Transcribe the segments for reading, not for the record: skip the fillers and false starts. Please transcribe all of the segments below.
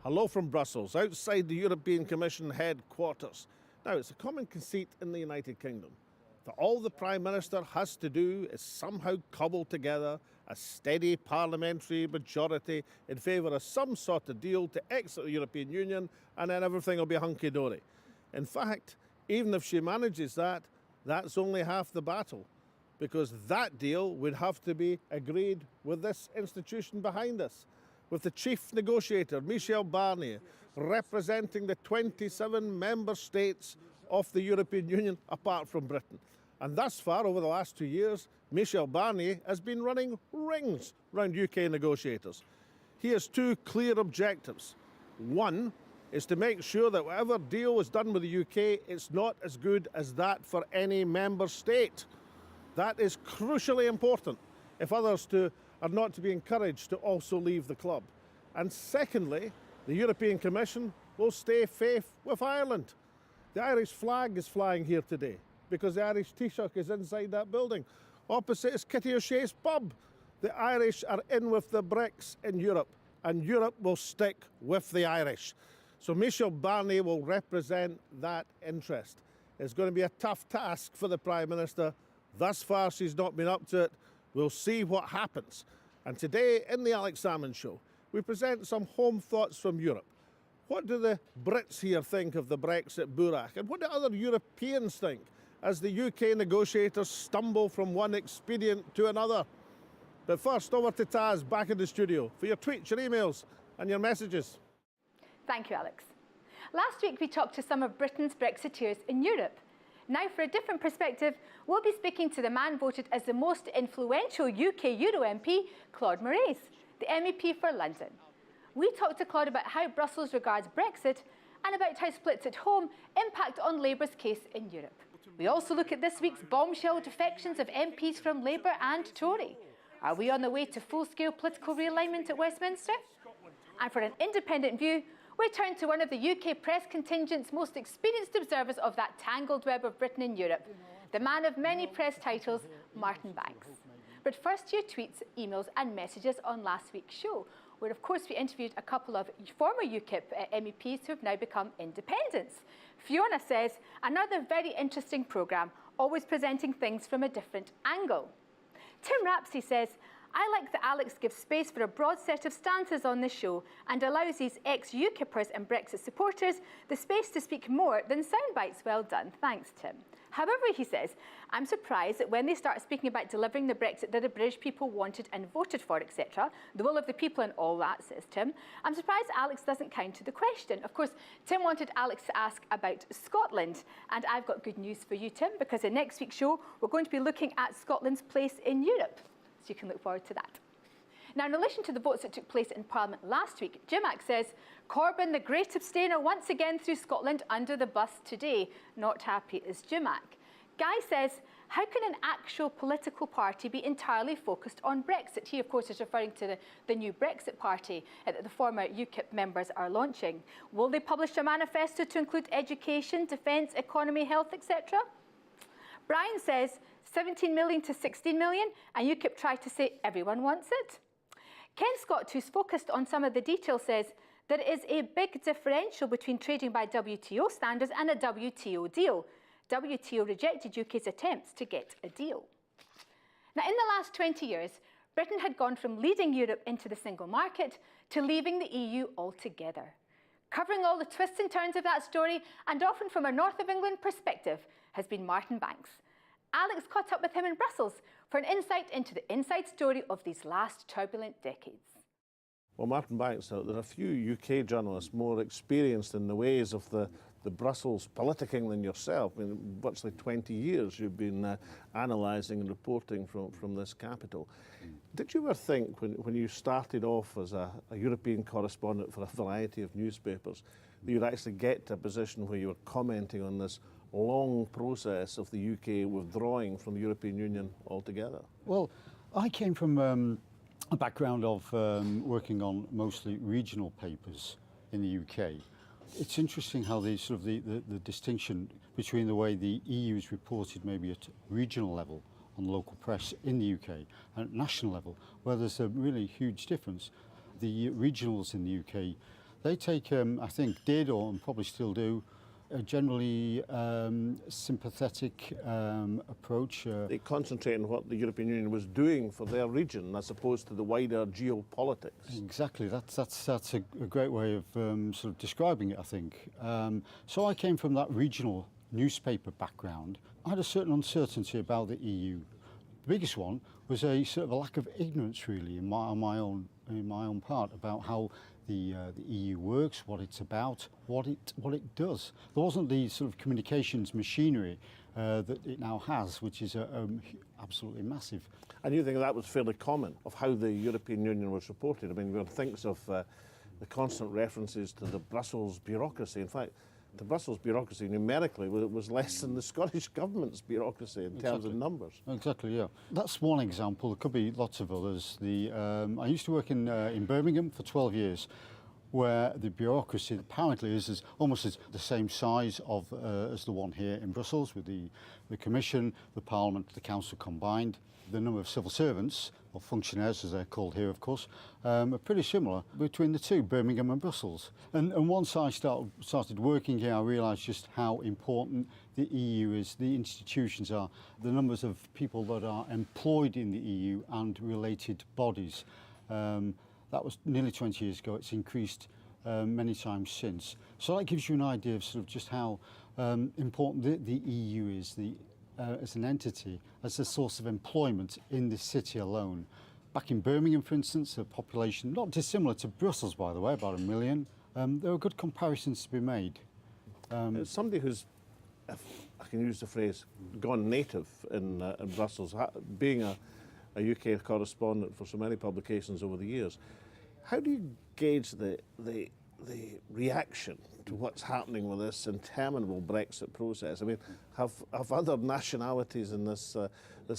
Hello from Brussels, outside the European Commission headquarters. Now, it's a common conceit in the United Kingdom that all the Prime Minister has to do is somehow cobble together a steady parliamentary majority in favour of some sort of deal to exit the European Union, and then everything will be hunky-dory. In fact, even if she manages that, that's only half the battle, because that deal would have to be agreed with this institution behind us, with the chief negotiator, Michel Barnier, representing the 27 member states of the European Union apart from Britain. And thus far, over the last 2 years, Michel Barnier has been running rings round UK negotiators. He has two clear objectives. One is to make sure that whatever deal is done with the UK, it's not as good as that for any member state. That is crucially important if others are not to be encouraged to also leave the club. And secondly, the European Commission will stay faith with Ireland. The Irish flag is flying here today because the Irish Taoiseach is inside that building. Opposite is Kitty O'Shea's pub. The Irish are in with the BRICS in Europe, and Europe will stick with the Irish. So Michel Barnier will represent that interest. It's going to be a tough task for the Prime Minister. Thus far, she's not been up to it. We'll see what happens. And today, in the Alex Salmond Show, we present some home thoughts from Europe. What do the Brits here think of the Brexit burak? And what do other Europeans think as the UK negotiators stumble from one expedient to another? But first, over to Taz, back in the studio, for your tweets, your emails and your messages. Thank you, Alex. Last week, we talked to some of Britain's Brexiteers in Europe. Now, for a different perspective, we'll be speaking to the man voted as the most influential UK Euro MP, Claude Moraes, the MEP for London. We talked to Claude about how Brussels regards Brexit and about how splits at home impact on Labour's case in Europe. We also look at this week's bombshell defections of MPs from Labour and Tory. Are we on the way to full-scale political realignment at Westminster? And for an independent view, we turn to one of the UK press contingent's most experienced observers of that tangled web of Britain and Europe, the man of many press titles, Martin Banks. But first to your tweets, emails and messages on last week's show, where of course we interviewed a couple of former UKIP MEPs who have now become independents. Fiona says, another very interesting programme, always presenting things from a different angle. Tim Rapsey says, I like that Alex gives space for a broad set of stances on the show and allows these ex-UKIPers and Brexit supporters the space to speak more than sound bites. Well done. Thanks, Tim. However, he says, I'm surprised that when they start speaking about delivering the Brexit that the British people wanted and voted for, etc., the will of the people and all that, says Tim, I'm surprised Alex doesn't counter the question. Of course, Tim wanted Alex to ask about Scotland, and I've got good news for you, Tim, because in next week's show, we're going to be looking at Scotland's place in Europe. So you can look forward to that. Now, in relation to the votes that took place in Parliament last week, Jimac says, Corbyn, the great abstainer, once again threw Scotland under the bus today. Not happy is Jimac. Guy says, how can an actual political party be entirely focused on Brexit? He, of course, is referring to the new Brexit party that the former UKIP members are launching. Will they publish a manifesto to include education, defence, economy, health, etc.? Brian says, 17 million to 16 million, and UKIP tried to say everyone wants it. Ken Scott, who's focused on some of the details, says there is a big differential between trading by WTO standards and a WTO deal. WTO rejected UK's attempts to get a deal. Now, in the last 20 years, Britain had gone from leading Europe into the single market to leaving the EU altogether. Covering all the twists and turns of that story, and often from a North of England perspective, has been Martin Banks. Alex caught up with him in Brussels for an insight into the inside story of these last turbulent decades. Well, Martin Banks, there are a few UK journalists more experienced in the ways of the Brussels politicking than yourself. I mean, virtually 20 years you've been analysing and reporting from this capital. Did you ever think, when you started off as a European correspondent for a variety of newspapers, that you'd actually get to a position where you were commenting on this long process of the UK withdrawing from the European Union altogether? Well, I came from a background of working on mostly regional papers in the UK. It's interesting how the distinction between the way the EU is reported maybe at regional level on local press in the UK and at national level, where there's a really huge difference. The regionals in the UK They take, I think, did or and probably still do, a generally sympathetic approach. They concentrate on what the European Union was doing for their region as opposed to the wider geopolitics. Exactly, that's a great way of sort of describing it, I think. So I came from that regional newspaper background. I had a certain uncertainty about the EU. The biggest one was a sort of a lack of ignorance, really, on my own part about how the EU works, what it's about, what it does. There wasn't the sort of communications machinery that it now has, which is absolutely massive. And you think that was fairly common of how the European Union was reported? I mean, one thinks of the constant references to the Brussels bureaucracy. In fact, the Brussels bureaucracy numerically was less than the Scottish Government's bureaucracy in terms of numbers. Exactly, yeah. That's one example. There could be lots of others. I used to work in Birmingham for 12 years, where the bureaucracy apparently is almost the same size as the one here in Brussels, with the Commission, the Parliament, the Council combined. The number of civil servants, or functionaries as they're called here, of course, are pretty similar between the two, Birmingham and Brussels. And once I started working here, I realised just how important the EU is, the institutions are, the numbers of people that are employed in the EU and related bodies. That was nearly 20 years ago. It's increased many times since. So that gives you an idea of sort of just how important the EU is, as an entity, as a source of employment in this city alone. Back in Birmingham, for instance, a population not dissimilar to Brussels, by the way, about 1 million. There are good comparisons to be made. As somebody who's, if I can use the phrase, gone native in Brussels, being a UK correspondent for so many publications over the years, how do you gauge the reaction to what's happening with this interminable Brexit process? I mean, have other nationalities in this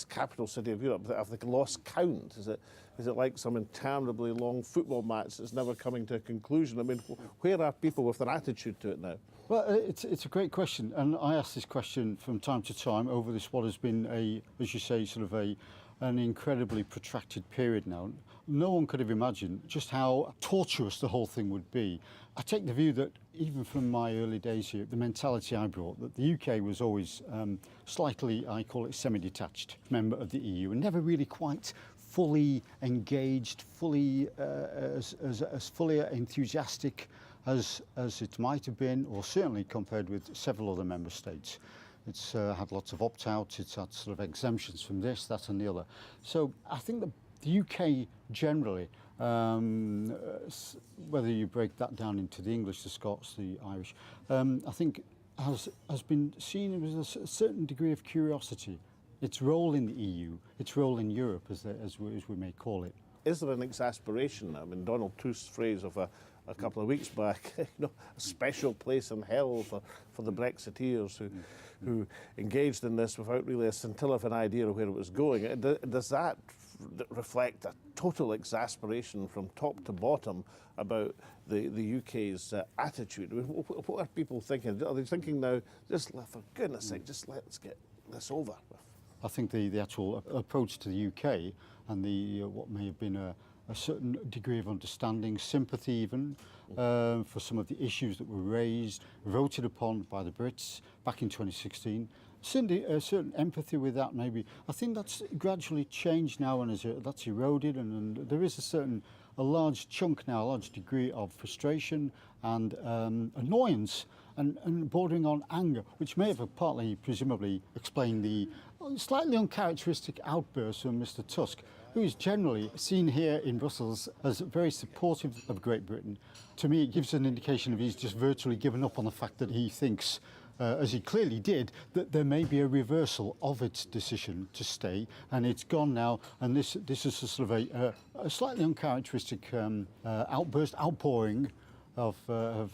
capital city of Europe, have they lost count? Is it like some interminably long football match that's never coming to a conclusion? I mean, where are people with their attitude to it now? Well, it's a great question, and I ask this question from time to time over what has been as you say, sort of an incredibly protracted period now. No one could have imagined just how tortuous the whole thing would be. I take the view that even from my early days here, the mentality I brought, that the UK was always slightly, I call it semi-detached member of the EU, and never really quite fully engaged, fully as fully enthusiastic as it might have been, or certainly compared with several other member states. It's had lots of opt-outs, it's had sort of exemptions from this, that and the other. So I think that the UK generally, whether you break that down into the English, the Scots, the Irish, I think has been seen with a certain degree of curiosity. Its role in the EU, its role in Europe, as we may call it. Is there an exasperation? I mean, Donald Tusk's phrase of a couple of weeks back, a special place in hell for the Brexiteers who engaged in this without really a scintilla of an idea of where it was going. Does that reflect a total exasperation from top to bottom about the UK's attitude? What are people thinking? Are they thinking now, for goodness sake, just let's get this over with? I think the actual approach to the UK and what may have been a certain degree of understanding, sympathy even, for some of the issues that were raised, voted upon by the Brits back in 2016. A certain empathy with that maybe. I think that's gradually changed now, and that's eroded, and there is a large chunk now, a large degree of frustration and annoyance and bordering on anger, which may have partly, presumably, explained the slightly uncharacteristic outburst from Mr. Tusk, who is generally seen here in Brussels as very supportive of Great Britain. To me, it gives an indication of he's just virtually given up on the fact that he thinks, as he clearly did, that there may be a reversal of its decision to stay, and it's gone now, and this is a sort of a slightly uncharacteristic outpouring of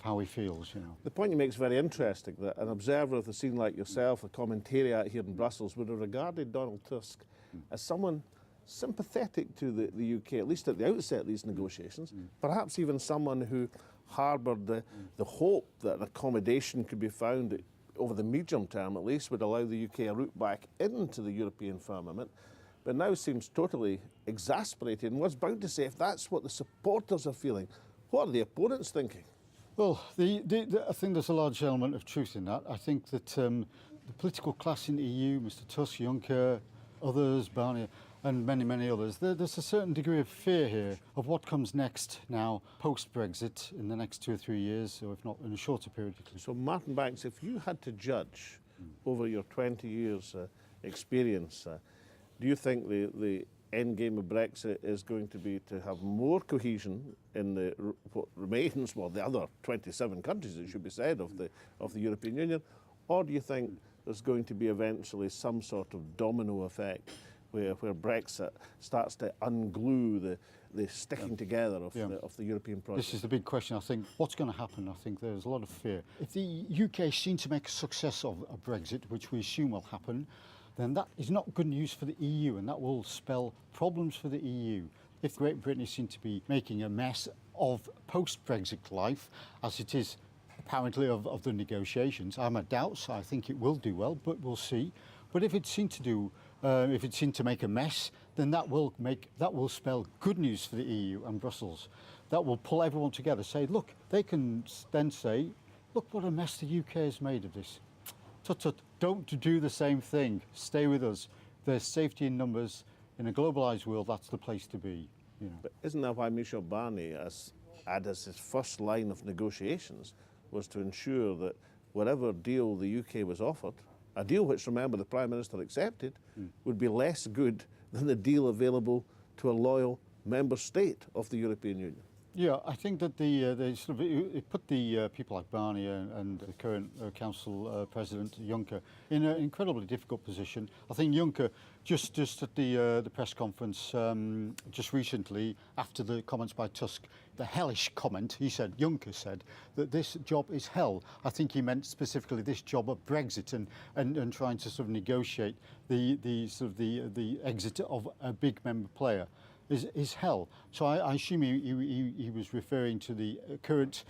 how he feels, you know. The point you make is very interesting, that an observer of the scene like yourself, a commentariat here in Brussels, would have regarded Donald Tusk as someone sympathetic to the UK, at least at the outset of these negotiations, perhaps even someone who harboured the hope that an accommodation could be found that, over the medium term at least, would allow the UK a route back into the European firmament, but now seems totally exasperated and was bound to say, if that's what the supporters are feeling, what are the opponents thinking? Well, I think there's a large element of truth in that. I think that the political class in the EU, Mr. Tusk, Juncker, others, Barnier, and many, many others, there's a certain degree of fear here of what comes next now, post-Brexit, in the next 2 or 3 years, or if not in a shorter period. So, Martin Banks, if you had to judge over your 20 years experience, do you think the end game of Brexit is going to be to have more cohesion in the what remains, well, the other 27 countries, it should be said, of the European Union, or do you think there's going to be eventually some sort of domino effect where Brexit starts to unglue the sticking together of the European project? This is the big question, I think. What's going to happen? I think there's a lot of fear. If the UK is seen to make a success of Brexit, which we assume will happen, then that is not good news for the EU, and that will spell problems for the EU. If Great Britain is seen to be making a mess of post-Brexit life, as it is apparently of the negotiations, I have my doubts. I think it will do well, but we'll see. But if it's seen to make a mess, then that will spell good news for the EU and Brussels. That will pull everyone together. Say, look, they can then say, look what a mess the UK has made of this. Tut tut, don't do the same thing. Stay with us. There's safety in numbers. In a globalised world, that's the place to be. You know. But isn't that why Michel Barnier, as his first line of negotiations, was to ensure that whatever deal the UK was offered, a deal which, remember, the Prime Minister accepted, would be less good than the deal available to a loyal member state of the European Union? Yeah, I think that it put the people like Barnier and the current Council President Juncker in an incredibly difficult position. I think Juncker, just at the press conference just recently, after the comments by Tusk, the hellish comment, Juncker said that this job is hell. I think he meant specifically this job of Brexit and trying to sort of negotiate the exit of a big member player. Is hell. So I assume he was referring to the current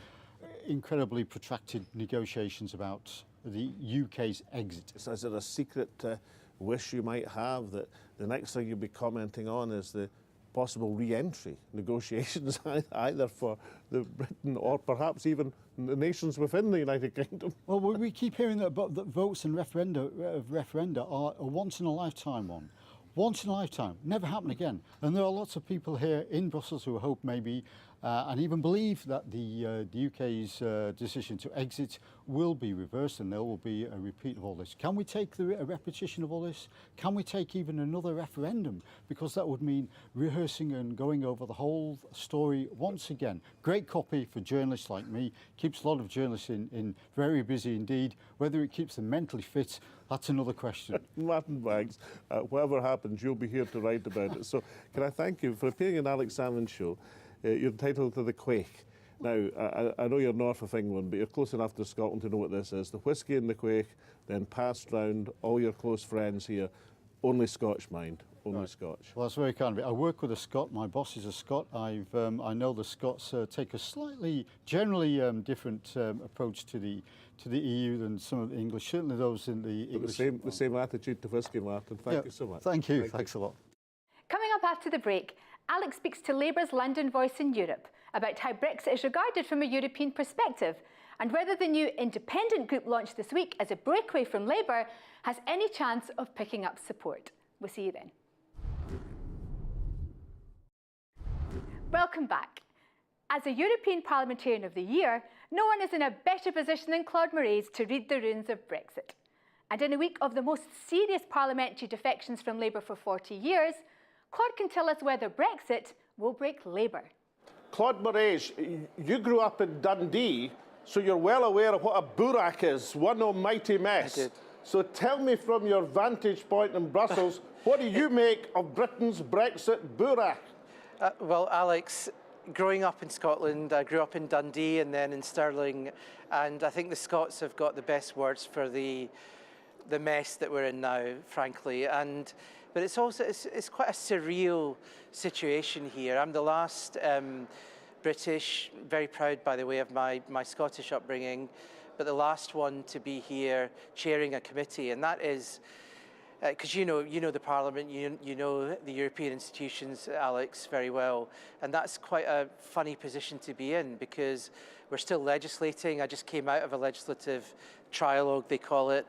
incredibly protracted negotiations about the UK's exit. Is it a secret wish you might have that the next thing you'll be commenting on is the possible re-entry negotiations either for the Britain or perhaps even the nations within the United Kingdom? Well, we keep hearing that votes and referenda are a once-in-a-lifetime one. Once in a lifetime, never happen again. And there are lots of people here in Brussels who hope maybe and even believe that the UK's decision to exit will be reversed and there will be a repeat of all this. Can we take a repetition of all this? Can we take even another referendum? Because that would mean rehearsing and going over the whole story once again. Great copy for journalists like me. Keeps a lot of journalists in very busy indeed. Whether it keeps them mentally fit, that's another question. Martin Banks, whatever happens, you'll be here to write about it. So can I thank you for appearing in Alex Salmond's show. You're entitled to the Quake. Now, I know you're north of England, but you're close enough to Scotland to know what this is. The whiskey and the Quake, then passed round all your close friends here. Only Scotch, mind. Only right. Scotch. Well, that's very kind of it. I work with a Scot. My boss is a Scot. I know the Scots take a slightly, generally different approach to the EU than some of the English. Certainly those in the English. The same attitude to whiskey, Martin. Thank you so much. Thank you. Thanks a lot. Coming up after the break, Alex speaks to Labour's London voice in Europe about how Brexit is regarded from a European perspective and whether the new independent group launched this week as a breakaway from Labour has any chance of picking up support. We'll see you then. Welcome back. As a European Parliamentarian of the Year, no one is in a better position than Claude Moraes to read the runes of Brexit. And in a week of the most serious parliamentary defections from Labour for 40 years, Claude can tell us whether Brexit will break Labour. Claude Moraes, you grew up in Dundee, so you're well aware of what a burak is, one almighty mess. I did. So tell me from your vantage point in Brussels, what do you make of Britain's Brexit burak? Well, Alex, growing up in Scotland, I grew up in Dundee and then in Stirling, and I think the Scots have got the best words for the mess that we're in now, frankly. But it's also it's quite a surreal situation here. I'm the last British, very proud, by the way, of my Scottish upbringing, but the last one to be here chairing a committee, and that is because you know the Parliament, you know the European institutions, Alex, very well, and that's quite a funny position to be in because we're still legislating. I just came out of a legislative trialogue, they call it,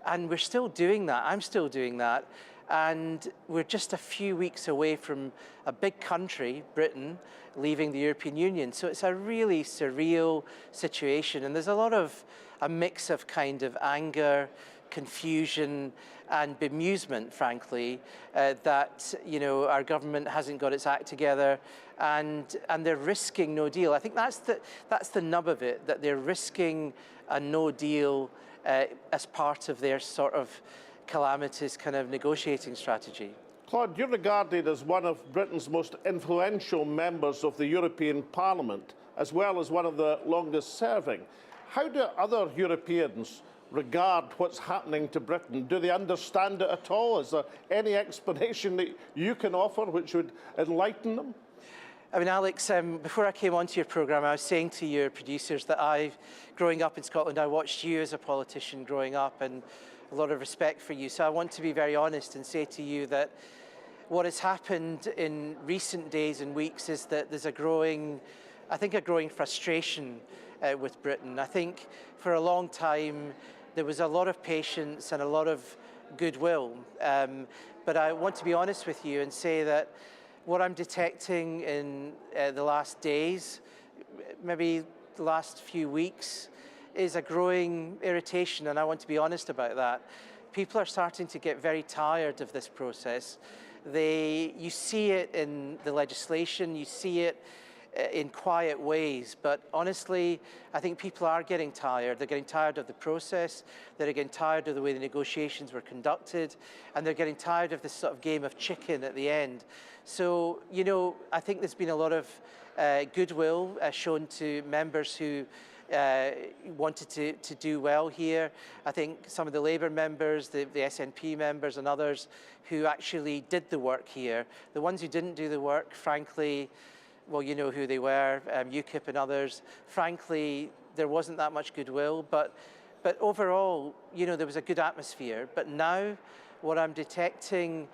and we're still doing that. I'm still doing that, and we're just a few weeks away from a big country, Britain, leaving the European Union. So it's a really surreal situation, and there's a mix of kind of anger, confusion and bemusement, frankly, that our government hasn't got its act together, and they're risking no deal. I think that's the nub of it, that they're risking a no deal as part of their sort of calamitous kind of negotiating strategy. Claude, you're regarded as one of Britain's most influential members of the European Parliament, as well as one of the longest serving. How do other Europeans regard what's happening to Britain? Do they understand it at all? Is there any explanation that you can offer which would enlighten them? I mean, Alex, before I came onto your programme, I was saying to your producers that growing up in Scotland, I watched you as a politician growing up and a lot of respect for you. So I want to be very honest and say to you that what has happened in recent days and weeks is that there's a growing frustration with Britain. I think for a long time there was a lot of patience and a lot of goodwill. But I want to be honest with you and say that what I'm detecting in the last days, maybe the last few weeks, is a growing irritation, and I want to be honest about that. People are starting to get very tired of this process. You see it in the legislation, you see it in quiet ways, but honestly, I think people are getting tired. They're getting tired of the process, they're getting tired of the way the negotiations were conducted, and they're getting tired of this sort of game of chicken at the end. So, I think there's been a lot of goodwill shown to members who wanted to do well here. I think some of the Labour members, the SNP members and others who actually did the work here, the ones who didn't do the work, frankly, well, you know who they were, UKIP and others. Frankly, there wasn't that much goodwill, but overall, there was a good atmosphere. But now, what I'm detecting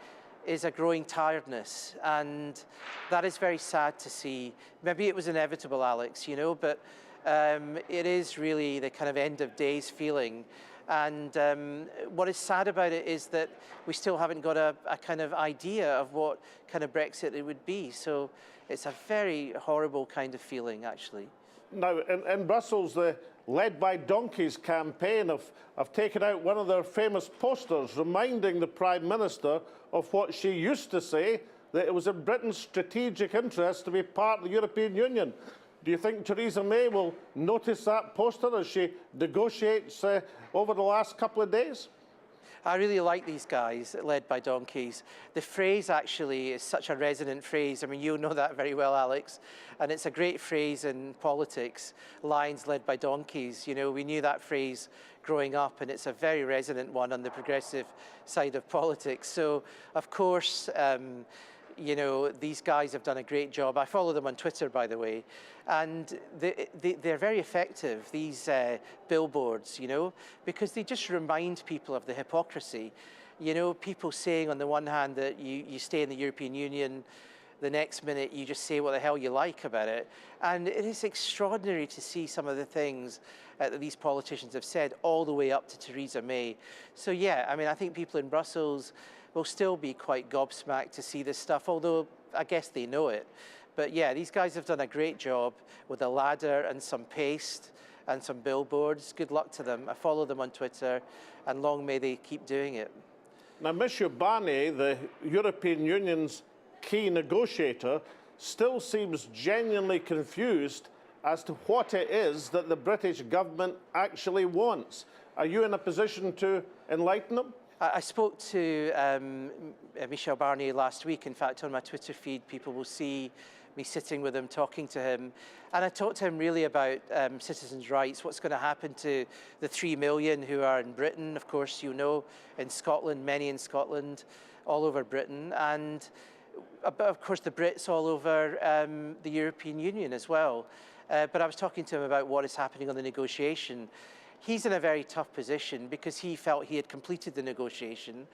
is a growing tiredness, and that is very sad to see. Maybe it was inevitable, Alex, but it is really the kind of end of days feeling. And what is sad about it is that we still haven't got a kind of idea of what kind of Brexit it would be. So it's a very horrible kind of feeling, actually. Now, in Brussels, the Led by Donkeys campaign have taken out one of their famous posters reminding the Prime Minister of what she used to say, that it was in Britain's strategic interest to be part of the European Union. Do you think Theresa May will notice that poster as she negotiates over the last couple of days? I really like these guys, led by donkeys. The phrase actually is such a resonant phrase. I mean, you'll know that very well, Alex. And it's a great phrase in politics, lions led by donkeys. We knew that phrase growing up, and it's a very resonant one on the progressive side of politics. So, of course, these guys have done a great job. I follow them on Twitter, by the way, and they're very effective, these billboards, because they just remind people of the hypocrisy. People saying on the one hand that you stay in the European Union, the next minute you just say what the hell you like about it. And it is extraordinary to see some of the things that these politicians have said, all the way up to Theresa May. So yeah, I mean, I think people in Brussels will still be quite gobsmacked to see this stuff, although I guess they know it. But yeah, these guys have done a great job with a ladder and some paste and some billboards. Good luck to them. I follow them on Twitter, and long may they keep doing it. Now, Monsieur Barnier, the European Union's key negotiator, still seems genuinely confused as to what it is that the British government actually wants. Are you in a position to enlighten them? I spoke to Michel Barnier last week. In fact, on my Twitter feed, people will see me sitting with him, talking to him. And I talked to him really about citizens' rights, what's going to happen to the 3 million who are in Britain, of course, in Scotland, many in Scotland, all over Britain, and of course the Brits all over the European Union as well. But I was talking to him about what is happening on the negotiation. He's in a very tough position because he felt he had completed the negotiation.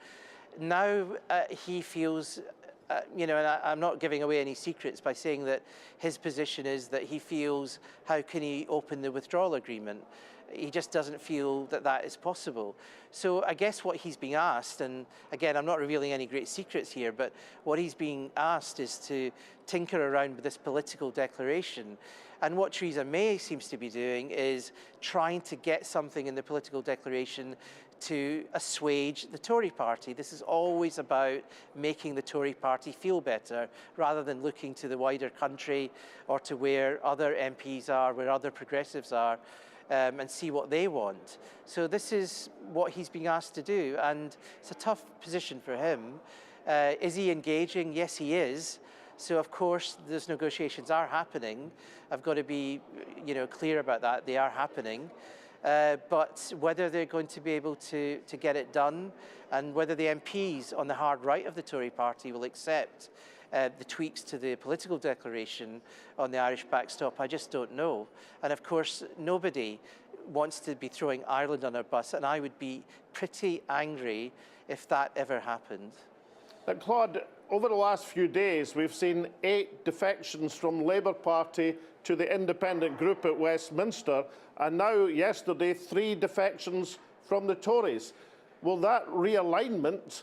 now he feels, and I'm not giving away any secrets by saying that his position is that he feels, how can he open the withdrawal agreement? He just doesn't feel that that is possible. So I guess what he's being asked, and again, I'm not revealing any great secrets here, but what he's being asked is to tinker around with this political declaration. And what Theresa May seems to be doing is trying to get something in the political declaration to assuage the Tory party. This is always about making the Tory party feel better, rather than looking to the wider country or to where other MPs are, where other progressives are, and see what they want. So this is what he's being asked to do, and it's a tough position for him. Is he engaging? Yes, he is. So of course, those negotiations are happening. I've got to be, clear about that. They are happening. But whether they're going to be able to get it done, and whether the MPs on the hard right of the Tory party will accept the tweaks to the political declaration on the Irish backstop, I just don't know. And of course, nobody wants to be throwing Ireland on a bus, and I would be pretty angry if that ever happened. Claude, over the last few days, we've seen 8 defections from Labour Party to the independent group at Westminster, and now, yesterday, 3 defections from the Tories. Will that realignment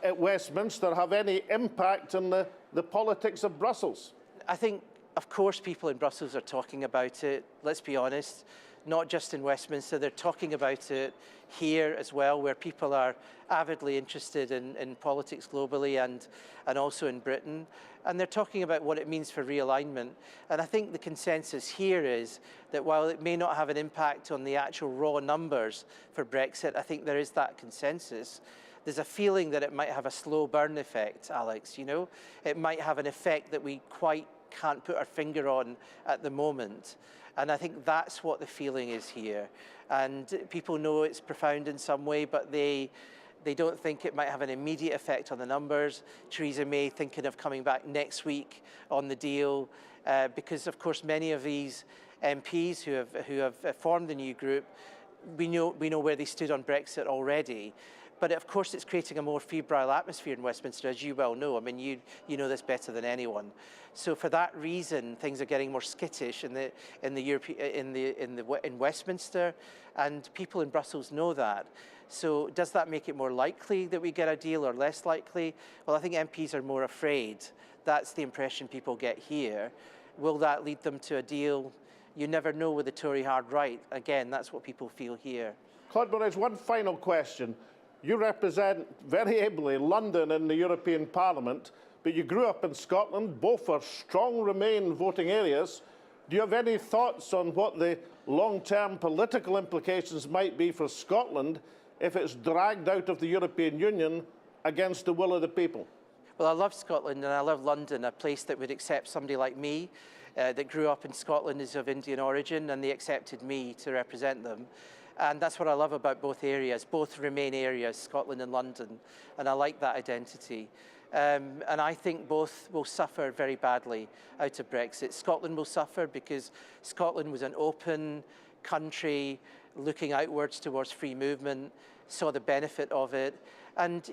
at Westminster have any impact on the politics of Brussels? I think, of course, people in Brussels are talking about it. Let's be honest, not just in Westminster, they're talking about it here as well, where people are avidly interested in politics globally and also in Britain. And they're talking about what it means for realignment. And I think the consensus here is that while it may not have an impact on the actual raw numbers for Brexit, I think there is that consensus. There's a feeling that it might have a slow burn effect, Alex, It might have an effect that we quite can't put our finger on at the moment. And I think that's what the feeling is here. And people know it's profound in some way, but they don't think it might have an immediate effect on the numbers. Theresa May thinking of coming back next week on the deal, because of course many of these MPs who have formed the new group, we know where they stood on Brexit already. But of course, it's creating a more febrile atmosphere in Westminster, as you well know. I mean, you know this better than anyone. So for that reason, things are getting more skittish in Westminster, and people in Brussels know that. So does that make it more likely that we get a deal or less likely? Well, I think MPs are more afraid. That's the impression people get here. Will that lead them to a deal? You never know with the Tory hard right. Again, that's what people feel here. Claude Moraes, one final question. You represent very ably London in the European Parliament, but you grew up in Scotland. Both are strong Remain voting areas. Do you have any thoughts on what the long-term political implications might be for Scotland if it's dragged out of the European Union against the will of the people? Well, I love Scotland and I love London, a place that would accept somebody like me, that grew up in Scotland, is of Indian origin, and they accepted me to represent them. And that's what I love about both areas, both Remain areas, Scotland and London, and I like that identity. And I think both will suffer very badly out of Brexit. Scotland will suffer because Scotland was an open country looking outwards towards free movement, saw the benefit of it. And,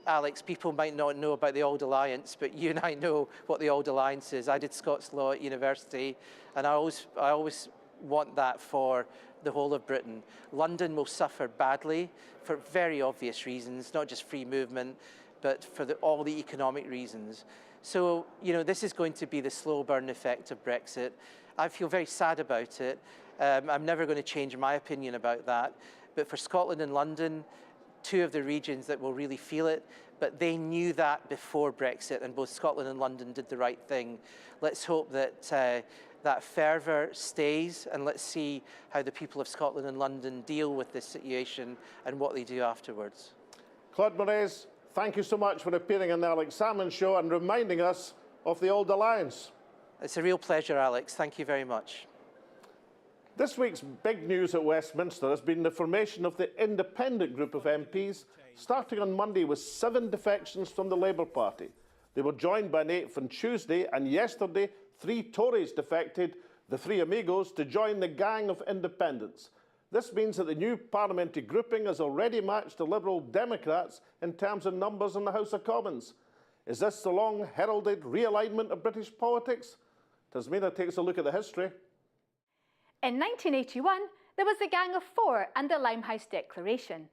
Alex, people might not know about the Old Alliance, but you and I know what the Old Alliance is. I did Scots law at university, and I always want that for the whole of Britain. London will suffer badly for very obvious reasons, not just free movement, but for all the economic reasons. So, this is going to be the slow burn effect of Brexit. I feel very sad about it. I'm never going to change my opinion about that. But for Scotland and London, 2 of the regions that will really feel it, but they knew that before Brexit, and both Scotland and London did the right thing. Let's hope that that fervour stays, and let's see how the people of Scotland and London deal with this situation and what they do afterwards. Claude Moraes, thank you so much for appearing on the Alex Salmond Show and reminding us of the Old Alliance. It's a real pleasure, Alex. Thank you very much. This week's big news at Westminster has been the formation of the independent group of MPs, starting on Monday with 7 defections from the Labour Party. They were joined by an 8th on Tuesday, and yesterday 3 Tories defected, the 3 Amigos, to join the gang of independents. This means that the new parliamentary grouping has already matched the Liberal Democrats in terms of numbers in the House of Commons. Is this the long-heralded realignment of British politics? Tasmina takes a look at the history. In 1981, there was the Gang of Four and the Limehouse Declaration.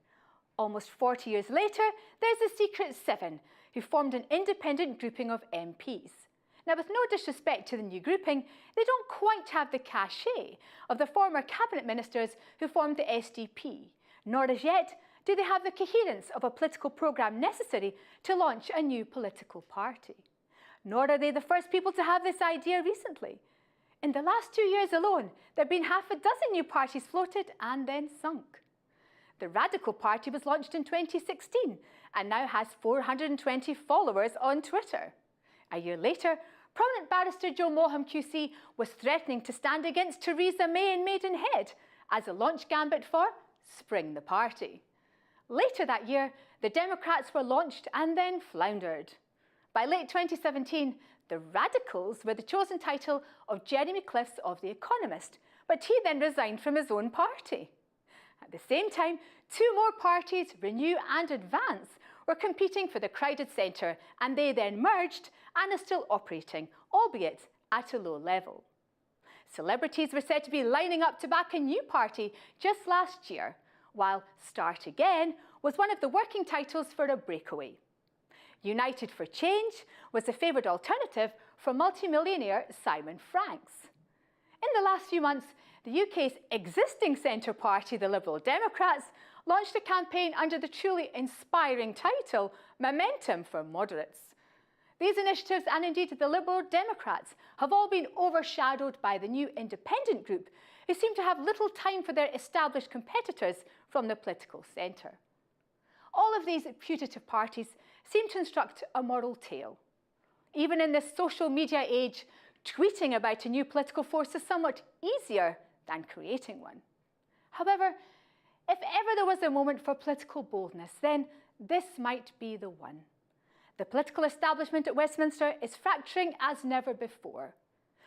Almost 40 years later, there's the Secret Seven, who formed an independent grouping of MPs. Now, with no disrespect to the new grouping, they don't quite have the cachet of the former cabinet ministers who formed the SDP, nor as yet do they have the coherence of a political programme necessary to launch a new political party. Nor are they the first people to have this idea recently. In the last 2 years alone, there have been half a dozen new parties floated and then sunk. The Radical Party was launched in 2016 and now has 420 followers on Twitter. A year later, prominent barrister Joe Moham QC was threatening to stand against Theresa May in Maidenhead as a launch gambit for Spring the Party. Later that year, the Democrats were launched and then floundered. By late 2017, the Radicals were the chosen title of Jeremy Cliffs of The Economist, but he then resigned from his own party. At the same time, two more parties, Renew and Advance, were competing for the crowded centre, and they then merged and are still operating, albeit at a low level. Celebrities were said to be lining up to back a new party just last year, while Start Again was one of the working titles for a breakaway. United for Change was the favoured alternative for multimillionaire Simon Franks. In the last few months, the UK's existing centre party, the Liberal Democrats, launched a campaign under the truly inspiring title, Momentum for Moderates. These initiatives, and indeed the Liberal Democrats, have all been overshadowed by the new independent group, who seem to have little time for their established competitors from the political centre. All of these putative parties seem to instruct a moral tale. Even in this social media age, tweeting about a new political force is somewhat easier than creating one. However, if ever there was a moment for political boldness, then this might be the one. The political establishment at Westminster is fracturing as never before.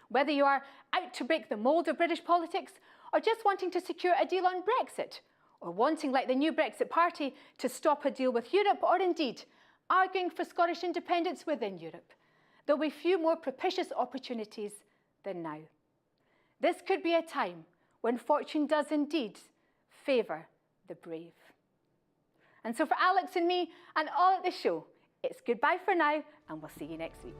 Whether you are out to break the mould of British politics, or just wanting to secure a deal on Brexit, or wanting, like the new Brexit Party, to stop a deal with Europe, or indeed arguing for Scottish independence within Europe, there will be few more propitious opportunities than now. This could be a time when fortune does indeed favour the brave. And so for Alex and me and all at the show, it's goodbye for now, and we'll see you next week.